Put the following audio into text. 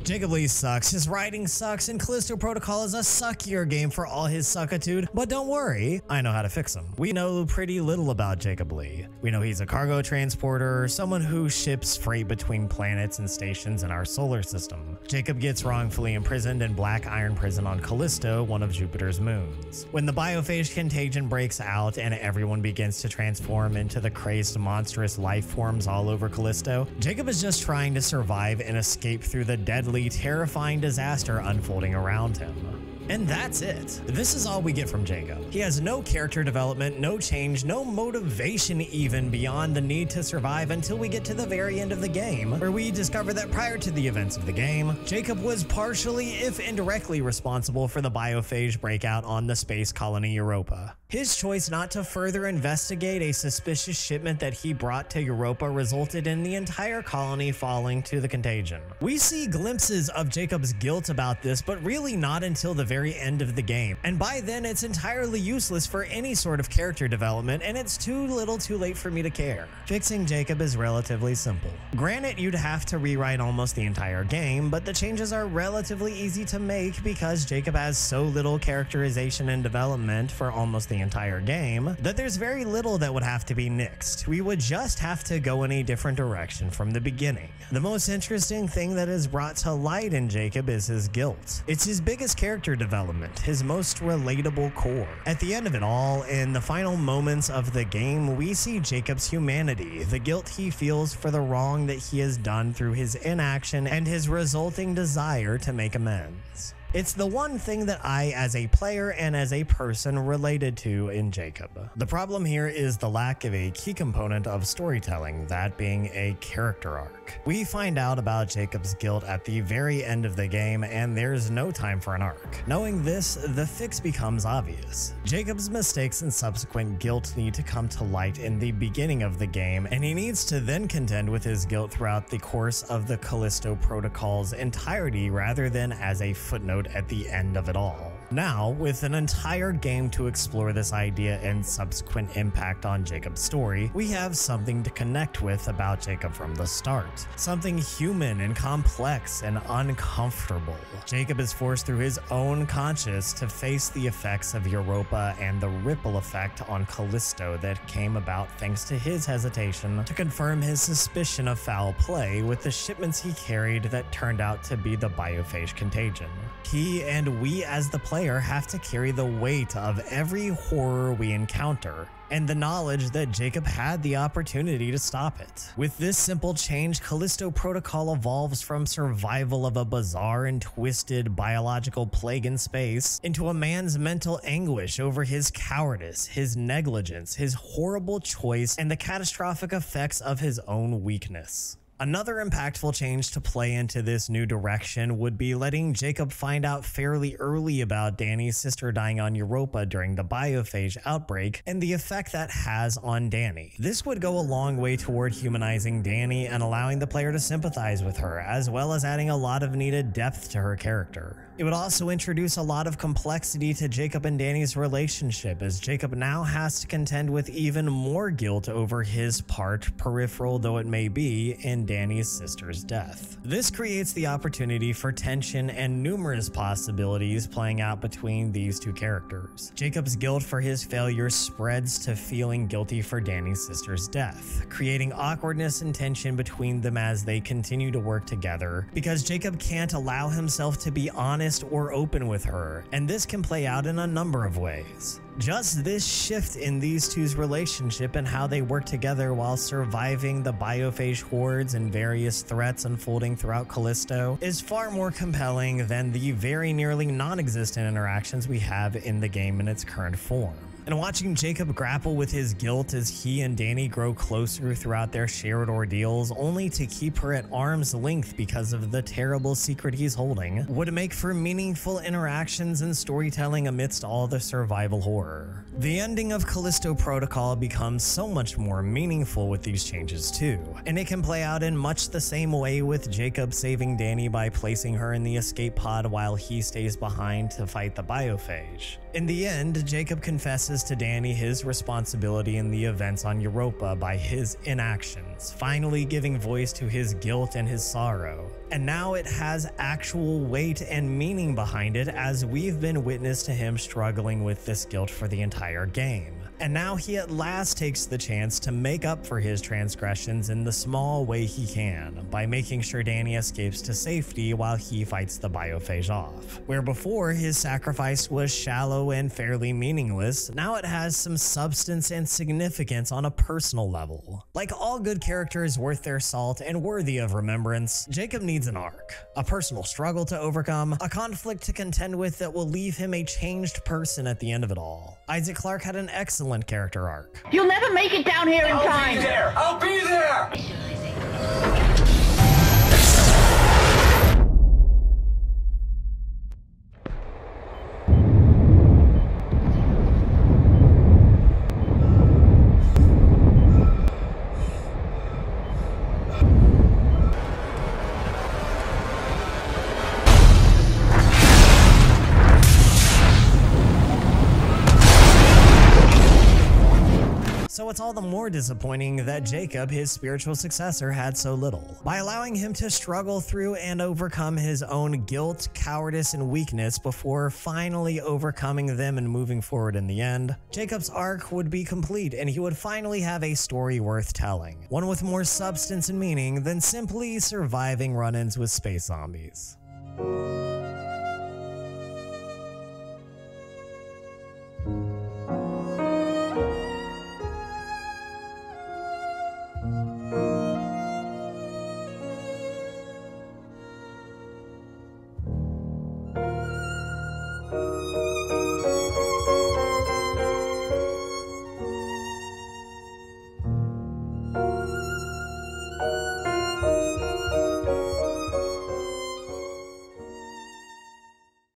Jacob Lee sucks, his writing sucks, and Callisto Protocol is a suckier game for all his suckitude, but don't worry, I know how to fix him. We know pretty little about Jacob Lee. We know he's a cargo transporter, someone who ships freight between planets and stations in our solar system. Jacob gets wrongfully imprisoned in Black Iron Prison on Callisto, one of Jupiter's moons. When the biophage contagion breaks out and everyone begins to transform into the crazed monstrous life forms all over Callisto, Jacob is just trying to survive and escape through the deadly, terrifying disaster unfolding around him. And that's it. This is all we get from Jacob. He has no character development, no change, no motivation even beyond the need to survive until we get to the very end of the game, where we discover that prior to the events of the game, Jacob was partially, if indirectly, responsible for the biophage breakout on the space colony Europa. His choice not to further investigate a suspicious shipment that he brought to Europa resulted in the entire colony falling to the contagion. We see glimpses of Jacob's guilt about this, but really not until the very end of the game, and by then it's entirely useless for any sort of character development, and it's too little too late for me to care. Fixing Jacob is relatively simple. Granted, you'd have to rewrite almost the entire game, but the changes are relatively easy to make because Jacob has so little characterization and development for almost the entire game that there's very little that would have to be nixed. We would just have to go in a different direction from the beginning. The most interesting thing that is brought to light in Jacob is his guilt. It's his biggest character development, his most relatable core. At the end of it all, in the final moments of the game, we see Jacob's humanity, the guilt he feels for the wrong that he has done through his inaction and his resulting desire to make amends. It's the one thing that I, as a player and as a person, related to in Jacob. The problem here is the lack of a key component of storytelling, that being a character arc. We find out about Jacob's guilt at the very end of the game, and there's no time for an arc. Knowing this, the fix becomes obvious. Jacob's mistakes and subsequent guilt need to come to light in the beginning of the game, and he needs to then contend with his guilt throughout the course of the Callisto Protocol's entirety rather than as a footnote at the end of it all. Now, with an entire game to explore this idea and subsequent impact on Jacob's story, we have something to connect with about Jacob from the start. Something human and complex and uncomfortable. Jacob is forced through his own conscience to face the effects of Europa and the ripple effect on Callisto that came about thanks to his hesitation to confirm his suspicion of foul play with the shipments he carried that turned out to be the biophage contagion. He and we as the player have to carry the weight of every horror we encounter, and the knowledge that Jacob had the opportunity to stop it. With this simple change, Callisto Protocol evolves from survival of a bizarre and twisted biological plague in space into a man's mental anguish over his cowardice, his negligence, his horrible choice, and the catastrophic effects of his own weakness. Another impactful change to play into this new direction would be letting Jacob find out fairly early about Danny's sister dying on Europa during the biophage outbreak and the effect that has on Danny. This would go a long way toward humanizing Danny and allowing the player to sympathize with her, as well as adding a lot of needed depth to her character. It would also introduce a lot of complexity to Jacob and Danny's relationship, as Jacob now has to contend with even more guilt over his part, peripheral though it may be, in Danny's sister's death. This creates the opportunity for tension and numerous possibilities playing out between these two characters. Jacob's guilt for his failure spreads to feeling guilty for Danny's sister's death, creating awkwardness and tension between them as they continue to work together, because Jacob can't allow himself to be honest or open with her, and this can play out in a number of ways. Just this shift in these two's relationship and how they work together while surviving the biophage hordes and various threats unfolding throughout Callisto is far more compelling than the very nearly non-existent interactions we have in the game in its current form. And watching Jacob grapple with his guilt as he and Danny grow closer throughout their shared ordeals, only to keep her at arm's length because of the terrible secret he's holding, would make for meaningful interactions and storytelling amidst all the survival horror. The ending of Callisto Protocol becomes so much more meaningful with these changes too, and it can play out in much the same way with Jacob saving Danny by placing her in the escape pod while he stays behind to fight the biophage. In the end, Jacob confesses to Danny his responsibility in the events on Europa by his inactions, finally giving voice to his guilt and his sorrow. And now it has actual weight and meaning behind it, as we've been witness to him struggling with this guilt for the entire game. And now he at last takes the chance to make up for his transgressions in the small way he can, by making sure Danny escapes to safety while he fights the biophage off. Where before his sacrifice was shallow and fairly meaningless, now it has some substance and significance on a personal level. Like all good characters worth their salt and worthy of remembrance, Jacob needs an arc, a personal struggle to overcome, a conflict to contend with that will leave him a changed person at the end of it all. Isaac Clarke had an excellent character arc. You'll never make it down here in time. I'll be there! So it's all the more disappointing that Jacob, his spiritual successor, had so little. By allowing him to struggle through and overcome his own guilt, cowardice, and weakness before finally overcoming them and moving forward in the end, Jacob's arc would be complete and he would finally have a story worth telling. One with more substance and meaning than simply surviving run-ins with space zombies.